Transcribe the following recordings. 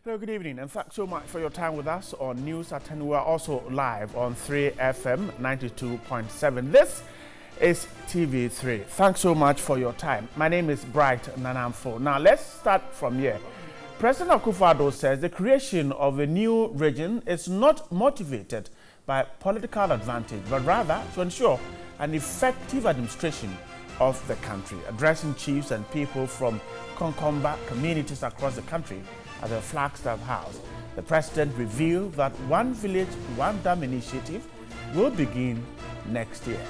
Hello, good evening, and thanks so much for your time with us on News at 10. We are also live on 3FM 92.7. This is TV3. Thanks so much for your time. My name is Bright Nanamfo. Now, let's start from here. President Akufo-Addo says the creation of a new region is not motivated by political advantage, but rather to ensure an effective administration of the country. Addressing chiefs and people from Konkomba communities across the country at the Flagstaff House, the president revealed that One Village, One Dam initiative will begin next year.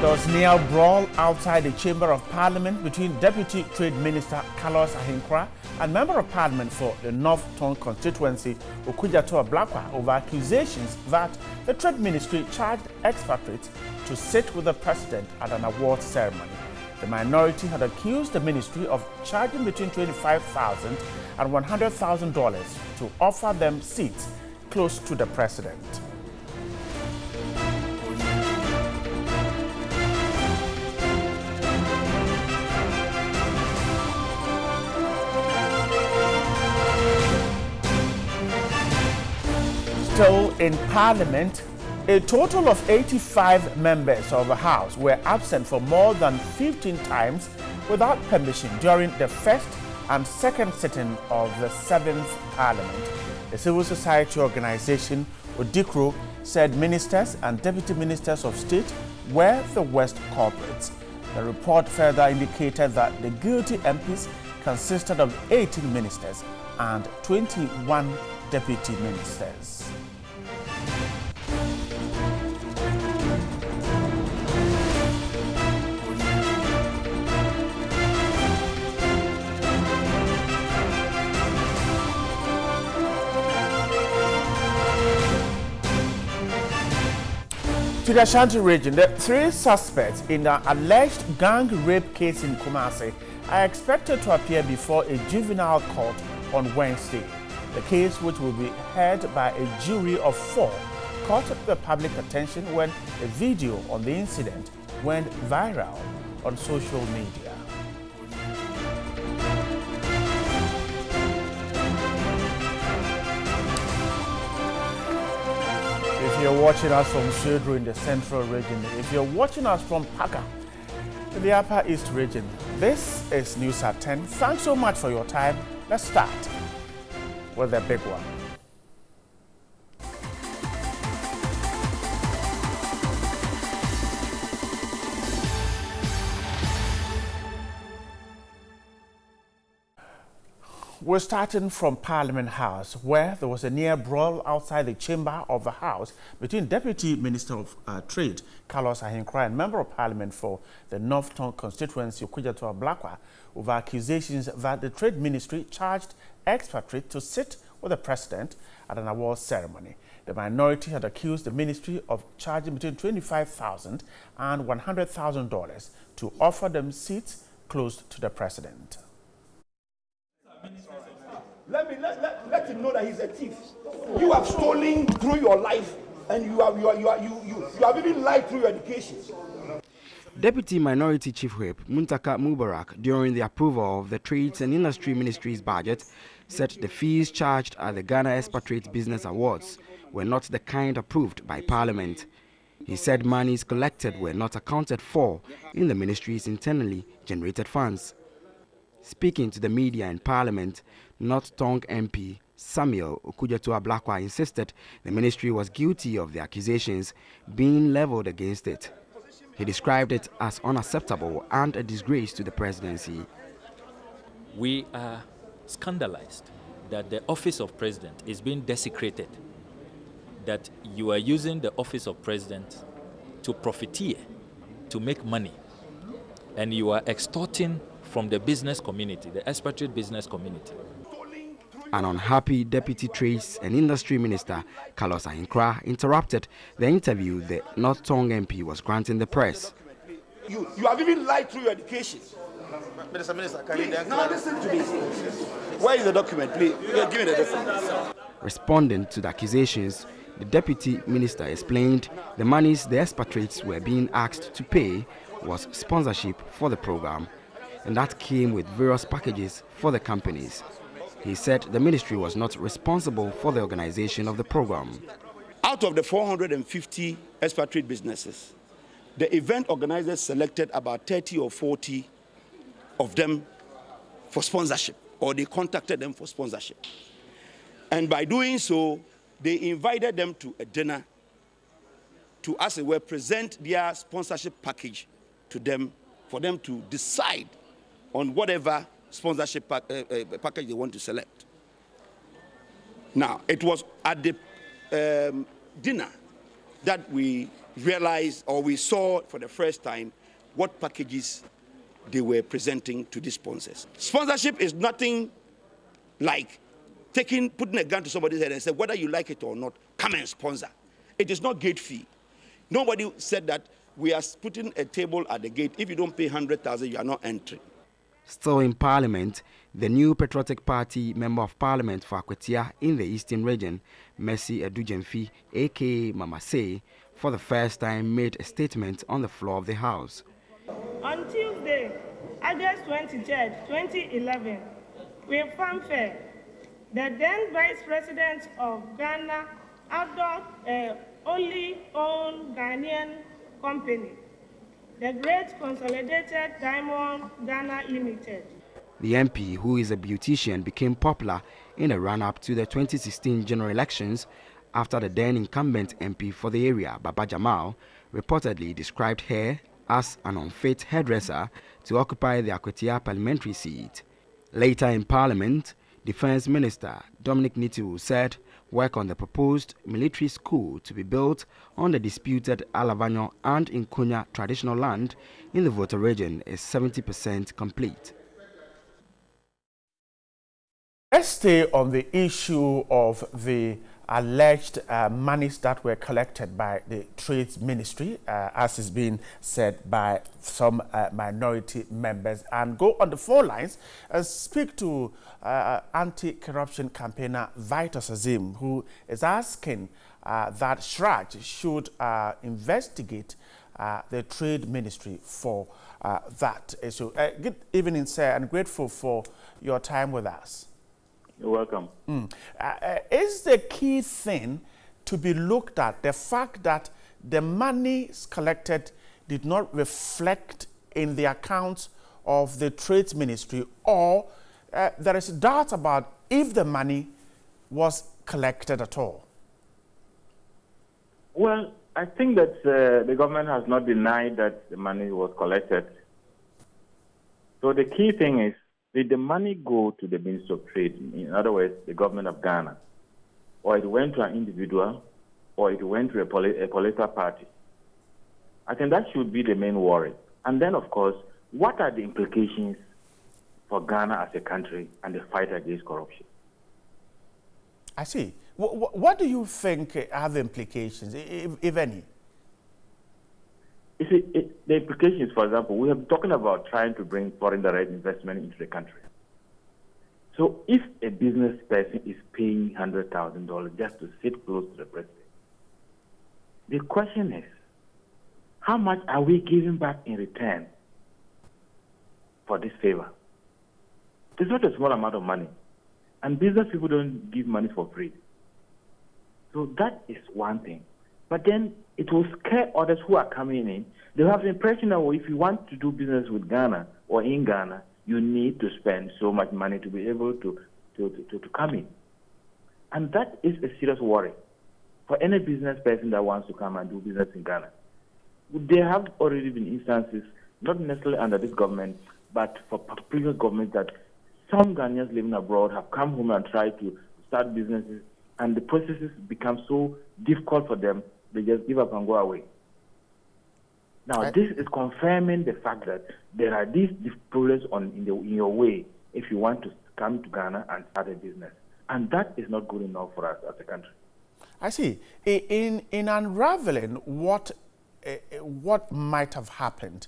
There was near brawl outside the Chamber of Parliament between Deputy Trade Minister Carlos Ahenkwah and Member of Parliament for the North Tongue constituency, Okudzato Ablakwa, over accusations that the Trade Ministry charged expatriates to sit with the president at an award ceremony. The minority had accused the ministry of charging between $25,000 and $100,000 to offer them seats close to the president. Still in Parliament, a total of 85 members of the House were absent for more than 15 times without permission during the first and second sitting of the 7th Parliament. The civil society organization, Odikro, said ministers and deputy ministers of state were the worst culprits. The report further indicated that the guilty MPs consisted of 18 ministers and 21 deputy ministers. To the Ashanti region, the 3 suspects in the alleged gang rape case in Kumasi are expected to appear before a juvenile court on Wednesday. The case, which will be heard by a jury of 4, caught the public attention when a video on the incident went viral on social media. If you're watching us from Sudru in the central region, if you're watching us from Paka in the upper east region, this is News at 10. Thanks so much for your time. Let's start with the big one. We're starting from Parliament House, where there was a near brawl outside the chamber of the House between Deputy Minister of Trade, Carlos Ahenkwah, and Member of Parliament for the North Tongue constituency, Okudzato Ablakwa, over accusations that the Trade Ministry charged expatriates to sit with the president at an award ceremony. The minority had accused the ministry of charging between $25,000 and $100,000 to offer them seats close to the president. Let him know that he's a thief. You have stolen through your life, and you have even lied through your education. Deputy Minority Chief Whip Muntaka Mubarak, during the approval of the Trades and Industry Ministry's budget, said the fees charged at the Ghana Expatriate Business Awards were not the kind approved by Parliament. He said monies collected were not accounted for in the ministry's internally generated funds. Speaking to the media in Parliament, North Tongue MP Samuel Okudzato Ablakwa insisted the ministry was guilty of the accusations being leveled against it. He described it as unacceptable and a disgrace to the presidency. We are scandalized that the office of president is being desecrated, that you are using the office of president to profiteer, to make money, and you are extorting from the business community, the expatriate business community. An unhappy Deputy Trades and Industry Minister, Carlos Ahenkwah, interrupted the interview the North Tongue MP was granting the press. You have even lied through your education. Mr. Minister, can you now listen to this? Where is the document, please? Give me the document. Responding to the accusations, the Deputy Minister explained the monies the expatriates were being asked to pay was sponsorship for the program, and that came with various packages for the companies. He said the ministry was not responsible for the organization of the program. Out of the 450 expatriate businesses, the event organizers selected about 30 or 40 of them for sponsorship, or they contacted them for sponsorship. And by doing so, they invited them to a dinner to, as it were, present their sponsorship package to them for them to decide on whatever sponsorship package they want to select. Now, it was at the dinner that we realized, or we saw for the first time, what packages they were presenting to the sponsors. Sponsorship is nothing like putting a gun to somebody's head and say, whether you like it or not, come and sponsor. It is not gate fee. Nobody said that we are putting a table at the gate. If you don't pay 100,000, you are not entering. Still in Parliament, the new Patriotic Party Member of Parliament for Akwatia in the Eastern Region, Mercy Adujemfi, aka Mama Say, for the first time made a statement on the floor of the House. On Tuesday, August 23rd, 2011, with fanfare, the then Vice President of Ghana outdoor only owned Ghanaian company, the Great Consolidated Diamond Ghana Limited. The MP, who is a beautician, became popular in a run-up to the 2016 general elections after the then incumbent MP for the area, Baba Jamal, reportedly described her as an unfit hairdresser to occupy the Akwatia parliamentary seat. Later in Parliament, Defense Minister Dominic Nitu said work on the proposed military school to be built on the disputed Alavanyo and Nkonya traditional land in the Volta region is 70% complete. Let's stay on the issue of the alleged monies that were collected by the Trades Ministry, as is being said by some minority members, and go on the phone lines and speak to anti-corruption campaigner Vitus Azim, who is asking that SHRAJ should investigate the Trade Ministry for that issue. Good evening, sir, and grateful for your time with us. You're welcome. Is the key thing to be looked at the fact that the monies collected did not reflect in the accounts of the Trades Ministry, or there is doubt about if the money was collected at all? Well, I think that the government has not denied that the money was collected. So the key thing is, did the money go to the Ministry of Trade, in other words, the government of Ghana, or it went to an individual, or it went to a political party? I think that should be the main worry. And then, of course, what are the implications for Ghana as a country and the fight against corruption? I see. What do you think are the implications, if any? You see, the implications, for example, we have been talking about trying to bring foreign direct investment into the country. So if a business person is paying $100,000 just to sit close to the president, the question is, how much are we giving back in return for this favor? It's not a small amount of money. And business people don't give money for free. So that is one thing. But then it will scare others who are coming in. They have the impression that if you want to do business with Ghana or in Ghana, you need to spend so much money to be able to come in. And that is a serious worry for any business person that wants to come and do business in Ghana. There have already been instances, not necessarily under this government, but for previous governments, that some Ghanaians living abroad have come home and tried to start businesses, and the processes become so difficult for them, they just give up and go away. Now, this is confirming the fact that there are these problems in your way if you want to come to Ghana and start a business. And that is not good enough for us as a country. I see. In unraveling what might have happened,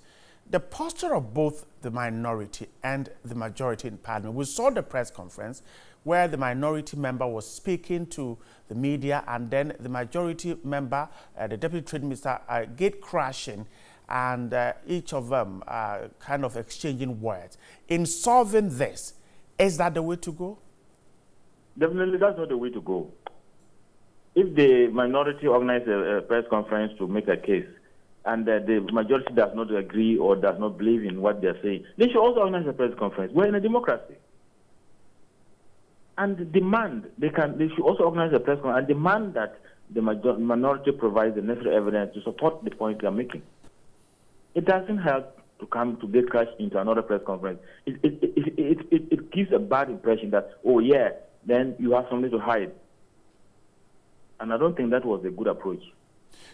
the posture of both the minority and the majority in Parliament. We saw the press conference where the minority member was speaking to the media, and then the majority member, the Deputy Trade Minister, gate crashing, and each of them kind of exchanging words. In solving this, is that the way to go? Definitely, that's not the way to go. If the minority organizes a press conference to make a case, and the majority does not agree or does not believe in what they're saying, they should also organize a press conference. We're in a democracy. And demand, they should also organize a press conference and demand that the minority provides the necessary evidence to support the point they're making. It doesn't help to come to get crashed into another press conference. It gives a bad impression that, oh yeah, then you have something to hide. And I don't think that was a good approach.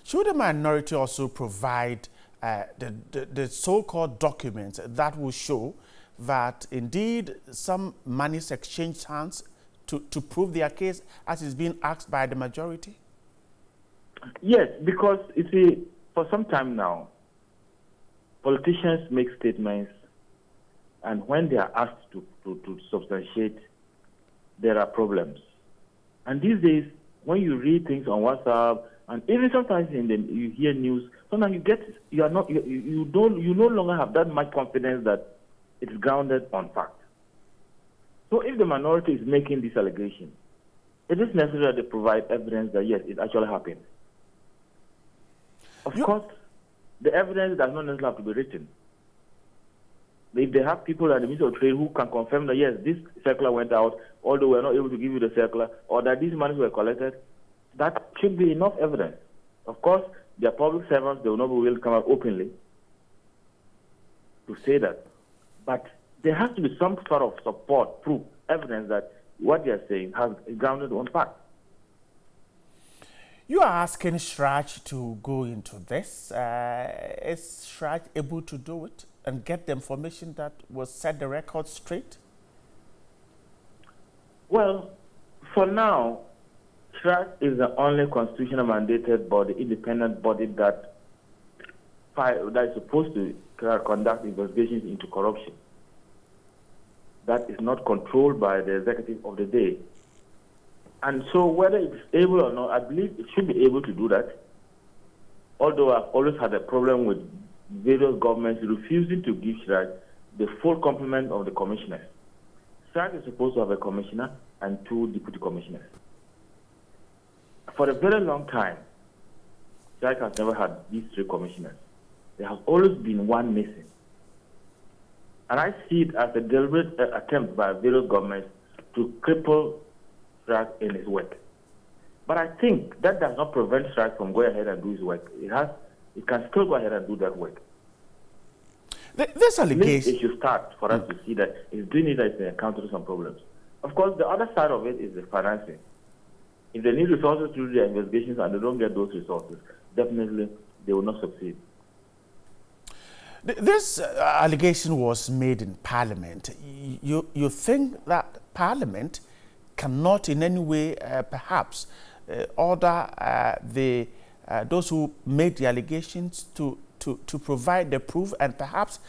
Should the minority also provide the so-called documents that will show that indeed some money is exchanged hands to prove their case, as is being asked by the majority? Yes, because you see, for some time now, politicians make statements, and when they are asked to substantiate, there are problems. And these days, when you read things on WhatsApp, and even sometimes you hear news, sometimes you no longer have that much confidence that it's grounded on fact. So if the minority is making this allegation, it is necessary that they provide evidence that yes, it actually happened. Of course, the evidence does not necessarily have to be written. If they have people at the Ministry of Trade who can confirm that yes, this circular went out, although we're not able to give you the circular, or that these monies were collected, that should be enough evidence. Of course, they are public servants, they will not be able to come out openly to say that. But there has to be some sort of support, proof, evidence that what they are saying has grounded on fact. You are asking Shraj to go into this. Is Shraj able to do it and get the information that will set the record straight? Well, for now, Shraj is the only constitutional mandated body, independent body that is supposed to conduct investigations into corruption. That is not controlled by the executive of the day. And so whether it's able or not, I believe it should be able to do that. Although I've always had a problem with various governments refusing to give Shraj the full complement of the commissioners. Shraj is supposed to have a commissioner and 2 deputy commissioners. For a very long time, Shraj has never had these 3 commissioners. There has always been one missing. And I see it as a deliberate attempt by various governments to cripple Shraj in his work. But I think that does not prevent Shraj from going ahead and do his work. It can still go ahead and do that work. This allegation... It should start for us to see that he's doing it as encountering some problems. Of course, the other side of it is the financing. If they need resources to do their investigations and they don't get those resources, definitely they will not succeed. This allegation was made in Parliament. You think that Parliament cannot in any way perhaps order those who made the allegations to provide the proof and perhaps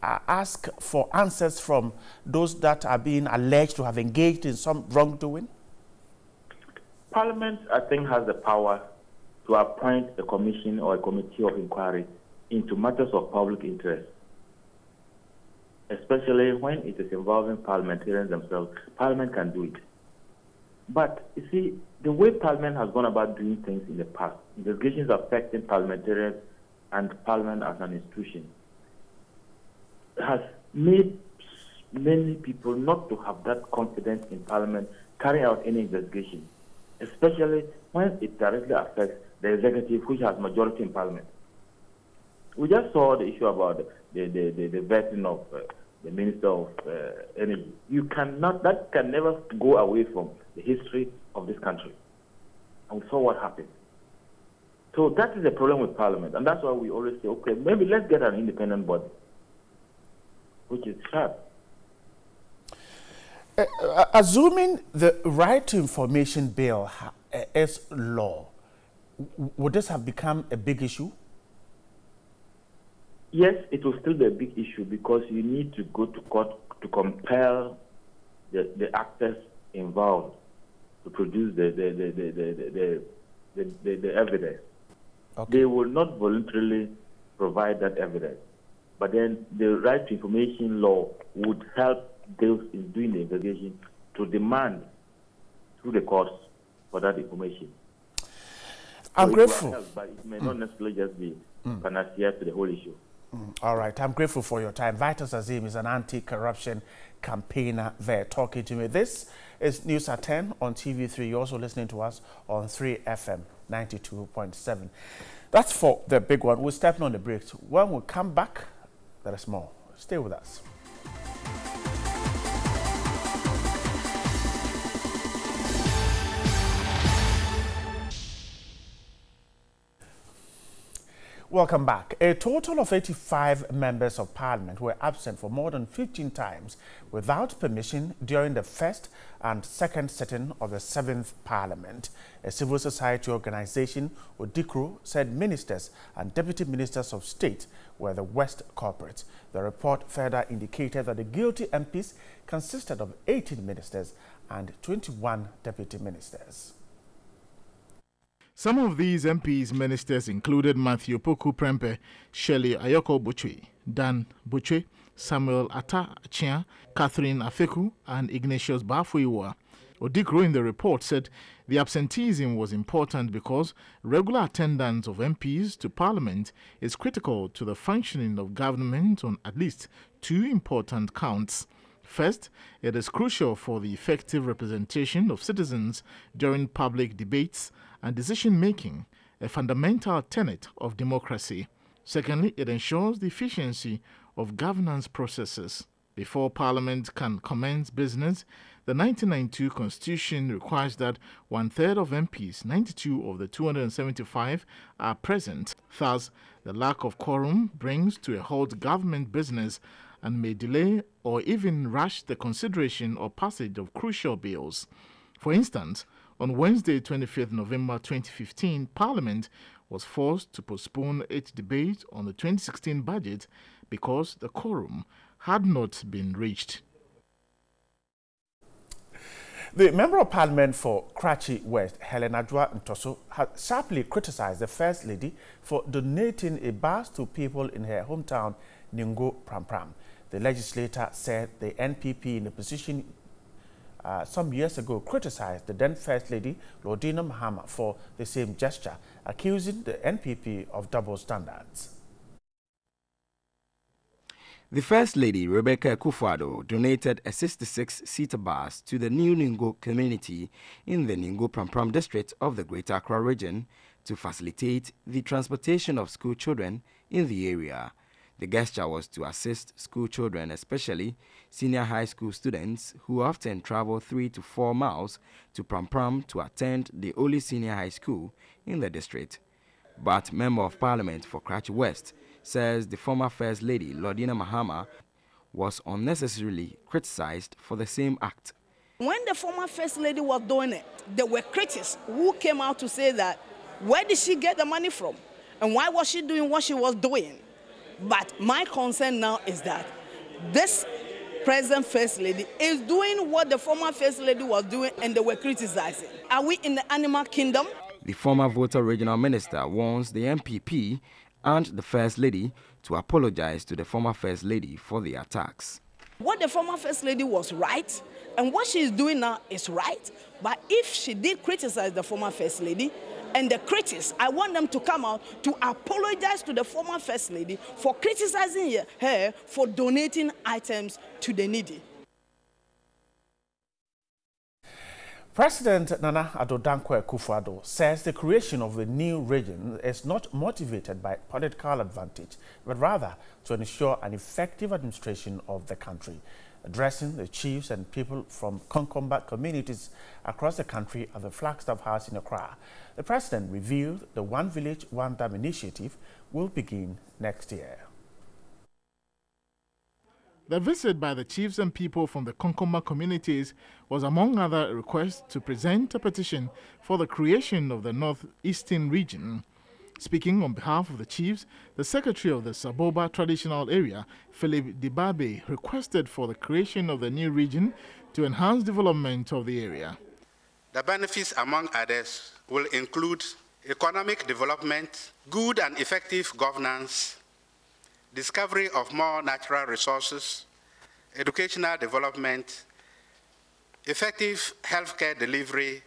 ask for answers from those that are being alleged to have engaged in some wrongdoing? Parliament, I think, has the power to appoint a commission or a committee of inquiry into matters of public interest, especially when it is involving parliamentarians themselves. Parliament can do it. But, you see, the way Parliament has gone about doing things in the past, investigations affecting parliamentarians and Parliament as an institution, has made many people not to have that confidence in Parliament carrying out any investigation, especially when it directly affects the executive, which has majority in Parliament. We just saw the issue about the vetting of the Minister of Energy. That can never go away from the history of this country. And we saw what happened. So that is the problem with Parliament. And that's why we always say, okay, maybe let's get an independent body, which is sharp. Assuming the Right to Information Bill is law, would this have become a big issue? Yes, it will still be a big issue because you need to go to court to compel the actors involved to produce the evidence. Okay. They will not voluntarily provide that evidence. But then the right to information law would help those in doing the investigation to demand through the courts for that information. I'm grateful. Help, but it may not necessarily just be panacea to the whole issue. All right, I'm grateful for your time. Vitus Azim is an anti-corruption campaigner there talking to me. This is News at 10 on TV3. You're also listening to us on 3FM 92.7. That's for the big one. We're stepping on the brakes. When we come back, there is more. Stay with us. Welcome back. A total of 85 members of parliament were absent for more than 15 times without permission during the first and second sitting of the 7th parliament. A civil society organization, Odikro, said ministers and deputy ministers of state were the worst culprits. The report further indicated that the guilty MPs consisted of 18 ministers and 21 deputy ministers. Some of these MPs ministers included Matthew Poku Prempeh, Shirley Ayoko Butchwe, Dan Butchwe, Samuel Atta Achia, Catherine Afeku, and Ignatius Bafuiwa. Odikro in the report said the absenteeism was important because regular attendance of MPs to Parliament is critical to the functioning of government on at least two important counts. First, it is crucial for the effective representation of citizens during public debates and decision-making, a fundamental tenet of democracy. Secondly, it ensures the efficiency of governance processes. Before Parliament can commence business, the 1992 Constitution requires that 1/3 of MPs, 92 of the 275, are present. Thus, the lack of quorum brings to a halt government business and may delay or even rush the consideration or passage of crucial bills. For instance, on Wednesday, 25th November 2015, Parliament was forced to postpone its debate on the 2016 budget because the quorum had not been reached. The Member of Parliament for Karachi West, Helen Adwa Ntoso, has sharply criticized the First Lady for donating a bus to people in her hometown, Ningo Pram. The legislator said the NPP in the position some years ago criticized the then First Lady, Lordina Mahama, for the same gesture, accusing the NPP of double standards. The First Lady, Rebecca Akufo-Addo, donated a 66-seater bus to the new Ningo community in the Ningo Pram district of the Greater Accra region to facilitate the transportation of school children in the area. The gesture was to assist school children, especially senior high school students who often travel 3 to 4 miles to Pram to attend the only senior high school in the district. But Member of Parliament for Karachi West says the former First Lady, Lordina Mahama, was unnecessarily criticized for the same act. When the former First Lady was doing it, there were critics who came out to say that, where did she get the money from? And why was she doing what she was doing? But my concern now is that this present First Lady is doing what the former First Lady was doing and they were criticizing. Are we in the animal kingdom? The former Volta Regional Minister warns the MPP and the First Lady to apologize to the former First Lady for the attacks. What the former First Lady was right and what she is doing now is right. But if she did criticize the former First Lady, and the critics, I want them to come out to apologize to the former First Lady for criticizing her for donating items to the needy. President Nana Addo Dankwa Akufo-Addo says the creation of the new region is not motivated by political advantage, but rather to ensure an effective administration of the country. Addressing the chiefs and people from Konkomba communities across the country at the Flagstaff House in Accra, the president revealed the One Village, One Dam initiative will begin next year. The visit by the chiefs and people from the Konkomba communities was among other requests to present a petition for the creation of the Northeastern region. Speaking on behalf of the chiefs, the secretary of the Saboba traditional area, Philip Dibabe, requested for the creation of the new region to enhance development of the area. The benefits, among others, will include economic development, good and effective governance, discovery of more natural resources, educational development, effective healthcare delivery,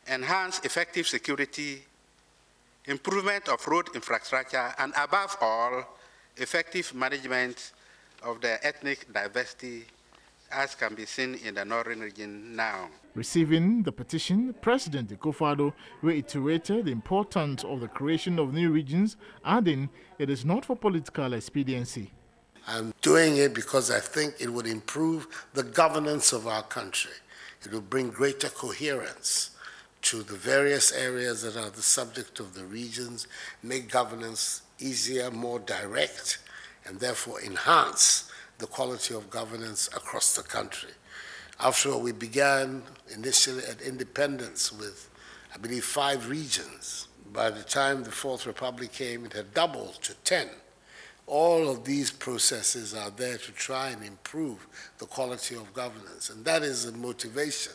enhanced effective security, improvement of road infrastructure, and above all, effective management of the ethnic diversity as can be seen in the northern region now. Receiving the petition, President Akufo-Addo reiterated the importance of the creation of new regions, adding it is not for political expediency. I'm doing it because I think it would improve the governance of our country. It will bring greater coherence to the various areas that are the subject of the regions, make governance easier, more direct, and therefore enhance the quality of governance across the country. After all, we began initially at independence with, I believe, 5 regions. By the time the Fourth Republic came, it had doubled to 10. All of these processes are there to try and improve the quality of governance. And that is the motivation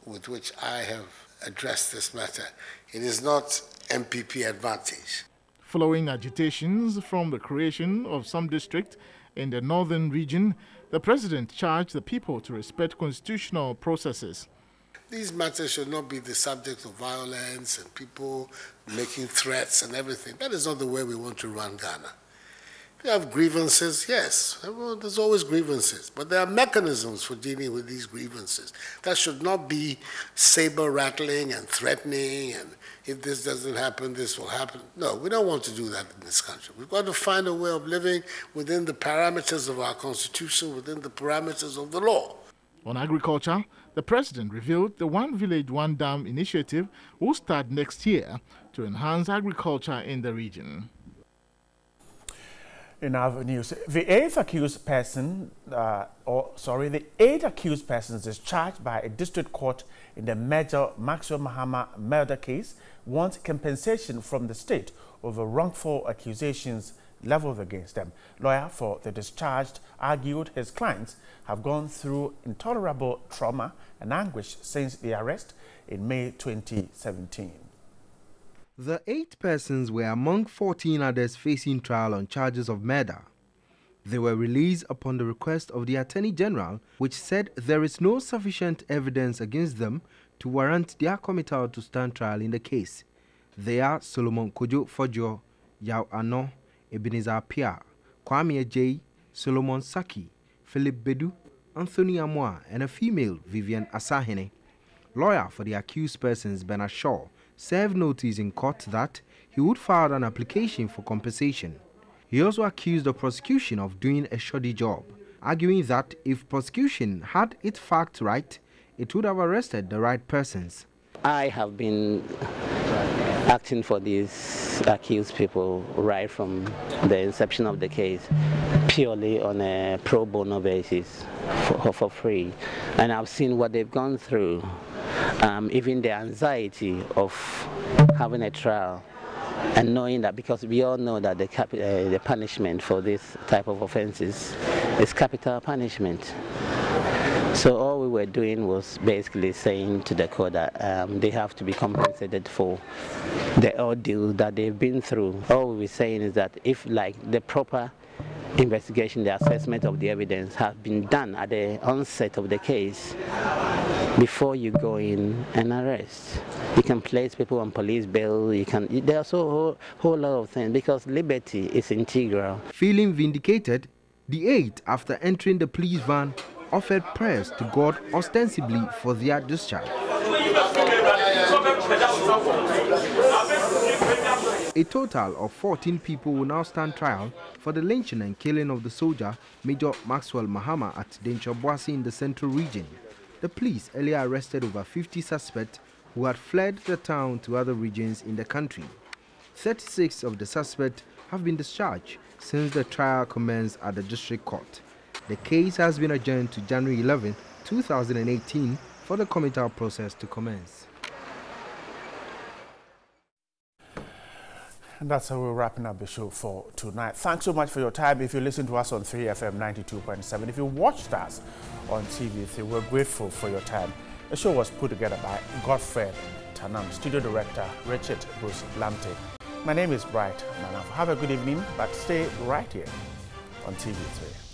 with which I have addressed this matter. It is not MPP advantage. Following agitations from the creation of some district in the northern region, the president charged the people to respect constitutional processes. These matters should not be the subject of violence and people making threats and everything. That is not the way we want to run Ghana. We have grievances, yes, there's always grievances, but there are mechanisms for dealing with these grievances. That should not be saber rattling and threatening, and if this doesn't happen, this will happen. No, we don't want to do that in this country. We've got to find a way of living within the parameters of our constitution, within the parameters of the law. On agriculture, the president revealed the One Village, One Dam initiative will start next year to enhance agriculture in the region. In other news, the eight accused persons discharged by a district court in the Major Maxwell Mahama murder case want compensation from the state over wrongful accusations leveled against them. Lawyer for the discharged argued his clients have gone through intolerable trauma and anguish since the arrest in May 2017. The 8 persons were among 14 others facing trial on charges of murder. They were released upon the request of the Attorney General, which said there is no sufficient evidence against them to warrant their committal to stand trial in the case. They are Solomon Kojo Fojo, Yao Ano, Ebenezer Pia, Kwame Ajay, Solomon Saki, Philip Bedu, Anthony Amoa, and a female, Vivian Asahene. Lawyer for the accused persons, Bernard Shaw, served notice in court that he would file an application for compensation. He also accused the prosecution of doing a shoddy job, arguing that if prosecution had its facts right, it would have arrested the right persons. I have been acting for these accused people right from the inception of the case, purely on a pro bono basis, for free. And I've seen what they've gone through. Even the anxiety of having a trial and knowing that, because we all know that the punishment for this type of offenses is capital punishment. So all we were doing was basically saying to the court that they have to be compensated for the ordeal that they've been through. All we were saying is that if the proper investigation, the assessment of the evidence has been done at the onset of the case, before you go in and arrest. You can place people on police bail, there are so whole lot of things, because liberty is integral. Feeling vindicated, the 8, after entering the police van, offered prayers to God ostensibly for their discharge. A total of 14 people will now stand trial for the lynching and killing of the soldier Major Maxwell Mahama at Dencho Boase in the Central Region. The police earlier arrested over 50 suspects who had fled the town to other regions in the country. 36 of the suspects have been discharged since the trial commenced at the district court. The case has been adjourned to January 11, 2018 for the committal process to commence. And that's how we're wrapping up the show for tonight. Thanks so much for your time. If you listen to us on 3FM 92.7, if you watched us on TV3, we're grateful for your time. The show was put together by Godfred Tanam, studio director Richard Bruce Lamte. My name is Bright Manaf. Have a good evening, but stay right here on TV3.